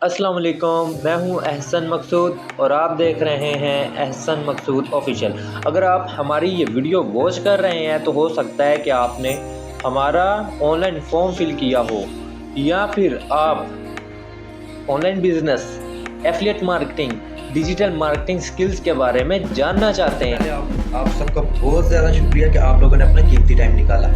अस्सलाम वालेकुम, मैं हूं एहसन मकसूद और आप देख रहे हैं एहसन मकसूद ऑफिशियल। अगर आप हमारी ये वीडियो वॉच कर रहे हैं तो हो सकता है कि आपने हमारा ऑनलाइन फॉर्म फिल किया हो, या फिर आप online business, affiliate marketing, digital marketing skills के बारे में जानना चाहते हैं। आप सबका बहुत ज़्यादा शुक्रिया कि आप लोगों ने अपना कीमती टाइम निकाला।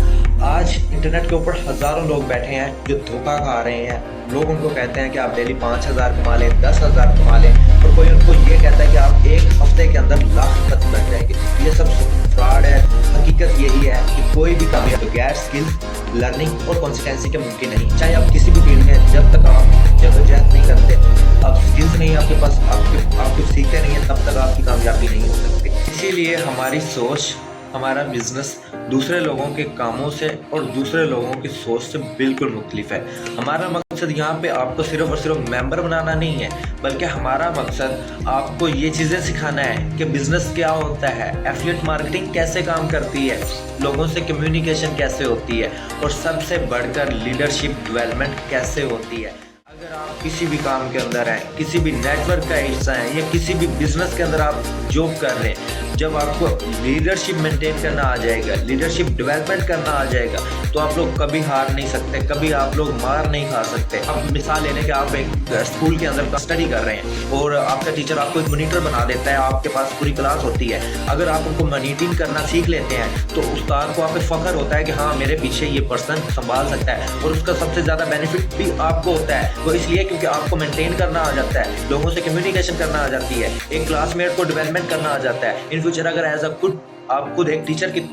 आज इंटरनेट के ऊपर हज़ारों लोग बैठे हैं जो धोखा खा रहे हैं। लोग उनको कहते हैं कि आप डेली 5,000 कमा लें, 10,000 कमा लें, और कोई उनको ये कहता है कि आप एक हफ्ते के अंदर लाखपति बन जाएंगे। ये सब फ्रॉड है। हकीकत यही है कि कोई भी काम बगैर स्किल्स, लर्निंग और कंसिस्टेंसी के मुमकिन नहीं। चाहे आप किसी भी फील्ड में, जब तक आप जदोजहद नहीं करते, आप स्किल्स नहीं आपके पास, आप कुछ सीखते नहीं है, तब तक आपकी कामयाबी नहीं हो सकती। इसीलिए हमारी सोच, हमारा बिजनेस दूसरे लोगों के कामों से और दूसरे लोगों की सोच से बिल्कुल मुख्तलिफ है। हमारा मकसद यहाँ पे आपको सिर्फ और सिर्फ मेंबर बनाना नहीं है, बल्कि हमारा मकसद आपको ये चीज़ें सिखाना है कि बिज़नेस क्या होता है, एफिलिएट मार्केटिंग कैसे काम करती है, लोगों से कम्युनिकेशन कैसे होती है, और सबसे बढ़कर लीडरशिप डेवलपमेंट कैसे होती है। अगर आप किसी भी काम के अंदर हैं, किसी भी नेटवर्क का हिस्सा हैं, या किसी भी बिजनेस के अंदर आप जॉब कर रहे हैं, जब आपको लीडरशिप मेंटेन करना आ जाएगा, लीडरशिप डेवलपमेंट करना आ जाएगा, तो आप लोग कभी हार नहीं सकते, कभी आप लोग मार नहीं खा सकते। अब मिसाल लेने के आप एक स्कूल के अंदर स्टडी कर रहे हैं और आपका टीचर आपको एक मॉनिटर बना देता है, आपके पास पूरी क्लास होती है। अगर आप उनको मॉनिटरिंग करना सीख लेते हैं तो उस्ताद को आप पे फख्र होता है कि हाँ, मेरे पीछे ये पर्सन संभाल सकता है, और उसका सबसे ज़्यादा बेनिफिट भी आपको होता है। वो इसलिए क्योंकि आपको मेंटेन करना आ जाता है, लोगों से कम्युनिकेशन करना आ जाती है, एक क्लासमेट को डेवलपमेंट करना आ जाता है। इन फ्यूचर अगर एज अ खुद आप खुद एक टीचर की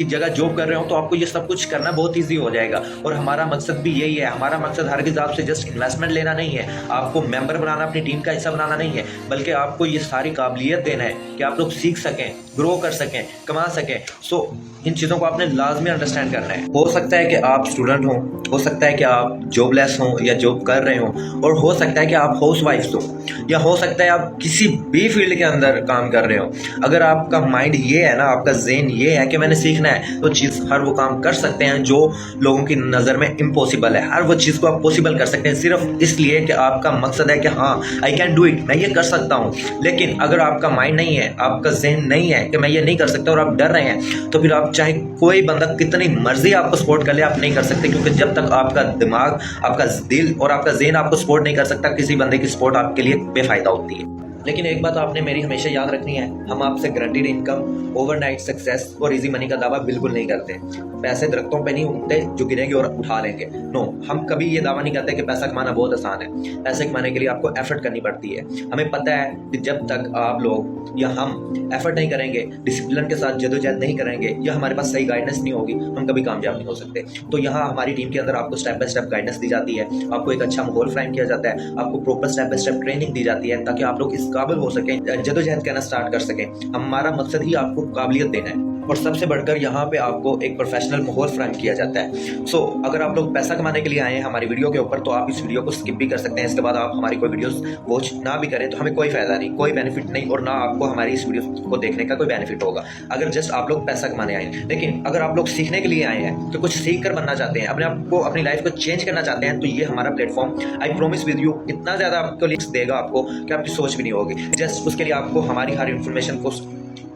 जगह जॉब कर रहे हो तो आपको ये सब कुछ करना बहुत ईजी हो जाएगा। और हमारा मकसद भी यही है। हमारा मकसद हरगिज़ आपसे जस्ट इन्वेस्टमेंट लेना नहीं है, आपको मेंबर बनाना, अपनी टीम का हिस्सा बनाना नहीं है, बल्कि आपको ये सारी काबिलियत देना है कि आप लोग सीख सकें, ग्रो कर सकें, कमा सकें। सो इन चीज़ों को आपने लाजमी अंडरस्टैंड करना है। हो सकता है कि आप स्टूडेंट हों, हो सकता है कि आप जॉबलेस हों या जॉब कर रहे हों, और हो सकता है कि आप हाउस वाइफ हो, या हो सकता है आप किसी भी फील्ड के अंदर काम कर रहे हो। अगर आपका माइंड ये है ना, आपका ज़हन ये है कि मैंने सीखना है, तो चीज़ हर वो काम कर सकते हैं जो लोगों की नज़र में इम्पॉसिबल है। हर वो चीज़ को आप पॉसिबल कर सकते हैं, सिर्फ इसलिए कि आपका मकसद है कि हाँ, आई कैन डू इट, मैं ये कर सकता हूँ। लेकिन अगर आपका माइंड नहीं है, आपका जहन नहीं है कि मैं ये नहीं कर सकता, और आप डर रहे हैं, तो फिर आप चाहे कोई बंदा कितनी मर्जी आपको सपोर्ट कर ले, आप नहीं कर सकते। क्योंकि जब तक आपका दिमाग, आपका दिल और आपका जहन आपको सपोर्ट नहीं कर सकता, किसी बंदे की सपोर्ट आपके लिए बेफायदा होती है। लेकिन एक बात आपने मेरी हमेशा याद रखनी है, हम आपसे गारंटीड इनकम, ओवरनाइट सक्सेस और इजी मनी का दावा बिल्कुल नहीं करते। पैसे दरख्तों पे नहीं उगते जो गिरेंगे और उठा लेंगे। नो, हम कभी ये दावा नहीं करते कि पैसा कमाना बहुत आसान है। पैसे कमाने के लिए आपको एफर्ट करनी पड़ती है। हमें पता है कि जब तक आप लोग या हम एफर्ट नहीं करेंगे, डिसिप्लिन के साथ जदोजहद नहीं करेंगे, या हमारे पास सही गाइडेंस नहीं होगी, हम कभी कामयाब नहीं हो सकते। तो यहाँ हमारी टीम के अंदर आपको स्टेप बाय स्टेप गाइडेंस दी जाती है, आपको एक अच्छा माहौल फ्रेम किया जाता है, आपको proper step by step training दी जाती है, ताकि आप लोग इस काबिल हो सकें, जदोजहद करना स्टार्ट कर सकें। हमारा मकसद ही आपको काबिलियत देना है, और सबसे बढ़कर यहाँ पे आपको एक प्रोफेशनल माहौल फ्रेम किया जाता है। सो अगर आप लोग पैसा कमाने के लिए आए हैं हमारी वीडियो के ऊपर, तो आप इस वीडियो को स्किप भी कर सकते हैं। इसके बाद आप हमारी कोई वीडियोस वॉच ना भी करें तो हमें कोई फायदा नहीं, कोई बेनिफिट नहीं, और ना आपको हमारी इस वीडियो को देखने का कोई बेनिफिट होगा, अगर जस्ट आप लोग पैसा कमाने आए हैं। लेकिन अगर आप लोग सीखने के लिए आए हैं, तो कुछ सीख कर बनना चाहते हैं, अपने आप को, अपनी लाइफ को चेंज करना चाहते हैं, तो ये हमारा platform, I promise with you, इतना ज़्यादा आपको लिंक्स देगा आपको कि आपकी सोच भी नहीं होगी। जस्ट उसके लिए आपको हमारी हर इन्फॉर्मेशन को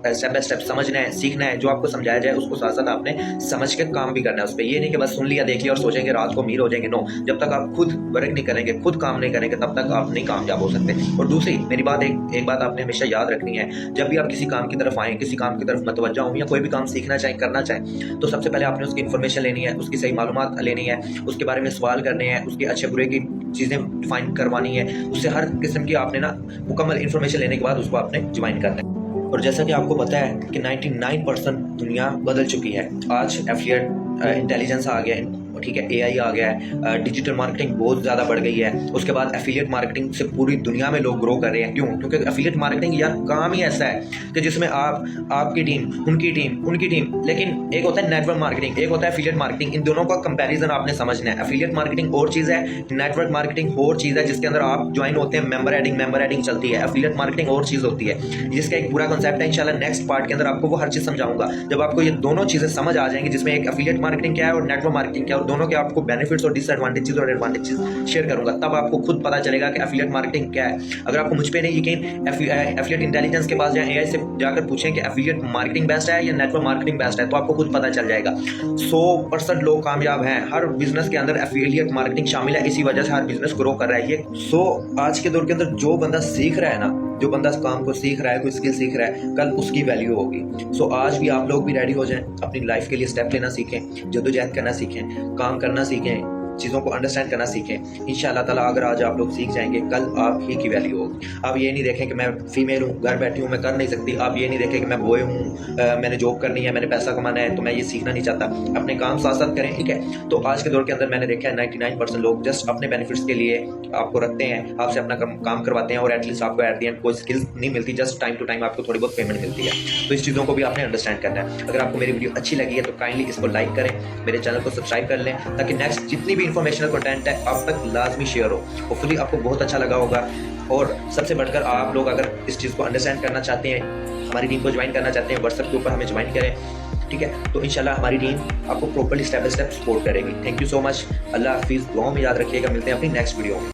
स्टेप बाय स्टेप समझना है, सीखना है। जो आपको समझाया जाए उसको साथ साथ आपने समझ के काम भी करना है उस पर। ये नहीं कि बस सुन लिया, देख लिया और सोचेंगे रात को अमीर हो जाएंगे। नो, जब तक आप खुद वर्क नहीं करेंगे, खुद काम नहीं करेंगे, तब तक आप नहीं कामयाब हो सकते। और दूसरी मेरी बात, एक बात आपने हमेशा याद रखनी है, जब भी आप किसी काम की तरफ आएँ, किसी काम की तरफ मतवज्जा हों, या कोई भी काम सीखना चाहें, करना चाहें, तो सबसे पहले आपने उसकी इन्फॉर्मेशन लेनी है, उसकी सही मालूमात लेनी है, उसके बारे में सवाल करने हैं, उसके अच्छे बुरे की चीज़ें डिफाइन करवानी है, उससे हर किस्म की आपने ना मुकम्मल इन्फॉर्मेशन लेने के बाद उसको आपने ज्वाइन करना है। और जैसा कि आपको पता है कि 99% दुनिया बदल चुकी है। आज एफिलिएट इंटेलिजेंस आ गया है, ठीक है, एआई आ गया है, डिजिटल मार्केटिंग बहुत ज़्यादा बढ़ गई है। उसके बाद एफिलिएट मार्केटिंग से पूरी दुनिया में लोग ग्रो कर रहे हैं। क्यों? क्योंकि एफिलिएट मार्केटिंग यार काम ही ऐसा है कि जिसमें आप, आपकी टीम, उनकी टीम, लेकिन एक होता है नेटवर्क मार्केटिंग, एक होता है एफिलिएट मार्केटिंग। इन दोनों का कंपैरिजन आपने समझना है। एफिलिएट मार्केटिंग और चीज़ है, नेटवर्क मार्केटिंग और चीज़ है, जिसके अंदर आप ज्वाइन होते हैं, मेंबर एडिंग चलती है। एफिलिएट मार्केटिंग और चीज़ होती है, जिसका एक पूरा कॉन्सेप्ट है। इंशाल्लाह नेक्स्ट पार्ट के अंदर आपको वो हर चीज़ समझाऊंगा। जब आपको ये दोनों चीज़ें समझ आ जाएंगी, जिसमें एक एफिलिएट मार्केटिंग क्या है और नेटवर्क मार्केटिंग क्या है, और दोनों के आपको बेनिफिट्स और डिसएडवांटेजेस और एडवांटेजेस शेयर करूंगा, तब आपको खुद पता चलेगा कि एफिलिएट मार्केटिंग क्या है। अगर आपको मुझ पे नहीं यकीन, एफिलिएट इंटेलिजेंस के पास जाएं, एआई से जाकर पूछें कि एफिलिएट मार्केटिंग बेस्ट है या नेटवर्क मार्केटिंग बेस्ट है, तो आपको खुद पता चल जाएगा। 100% लोग कामयाब हैं, हर बिजनेस के अंदर एफिलिएट मार्केटिंग शामिल है, इसी वजह से हर बिजनेस ग्रो कर रहा है। ये आज के दौर के अंदर जो बंदा सीख रहा है ना, जो बंदा इस काम को सीख रहा है, कोई स्किल सीख रहा है, कल उसकी वैल्यू होगी। आज भी आप लोग भी रेडी हो जाएं, अपनी लाइफ के लिए स्टेप लेना सीखें, जद्दोजहद करना सीखें, काम करना सीखें, चीज़ों को अंडरस्टैंड करना सीखें। इंशाअल्लाह ताला अगर आज आप लोग सीख जाएंगे, कल आप ही की वैल्यू होगी। आप ये नहीं देखें कि मैं फीमेल हूँ, घर बैठी हूँ, मैं कर नहीं सकती। आप ये नहीं देखें कि मैं बॉय हूँ, मैंने जॉब करनी है, मैंने पैसा कमाना है, तो मैं ये सीखना नहीं चाहता। अपने काम साथ साथ करें, ठीक है। तो आज के दौर के अंदर मैंने देखा है 99% लोग जस्ट अपने बेनिफिट्स के लिए आपको रखते हैं, आपसे अपना काम करवाते हैं और एटलीस्ट आपको एट द एंड कोई स्किल्स नहीं मिलती, जस्ट टाइम टू टाइम आपको थोड़ी बहुत पेमेंट मिलती है। तो इस चीज़ों को भी आपने अंडरस्टैंड करना है। अगर आपको मेरी वीडियो अच्छी लगी है तो काइंडली इसको लाइक करें, मेरे चैनल को सब्सक्राइब कर लें, ताकि नेक्स्ट जितनी भी इंफॉर्मेशनल कंटेंट है आप तक लाजमी शेयर हो। होपफुली आपको बहुत अच्छा लगा होगा। और सबसे बढ़कर आप लोग अगर इस चीज़ को अंडरस्टैंड करना चाहते हैं, हमारी टीम को ज्वाइन करना चाहते हैं, व्हाट्सएप के ऊपर हमें ज्वाइन करें, ठीक है। तो इंशाल्लाह हमारी टीम आपको properly step by step support करेगी। Thank you so much. अल्लाह हाफिज़, दुआओं में याद रखिएगा। मिलते हैं अपनी नेक्स्ट वीडियो में।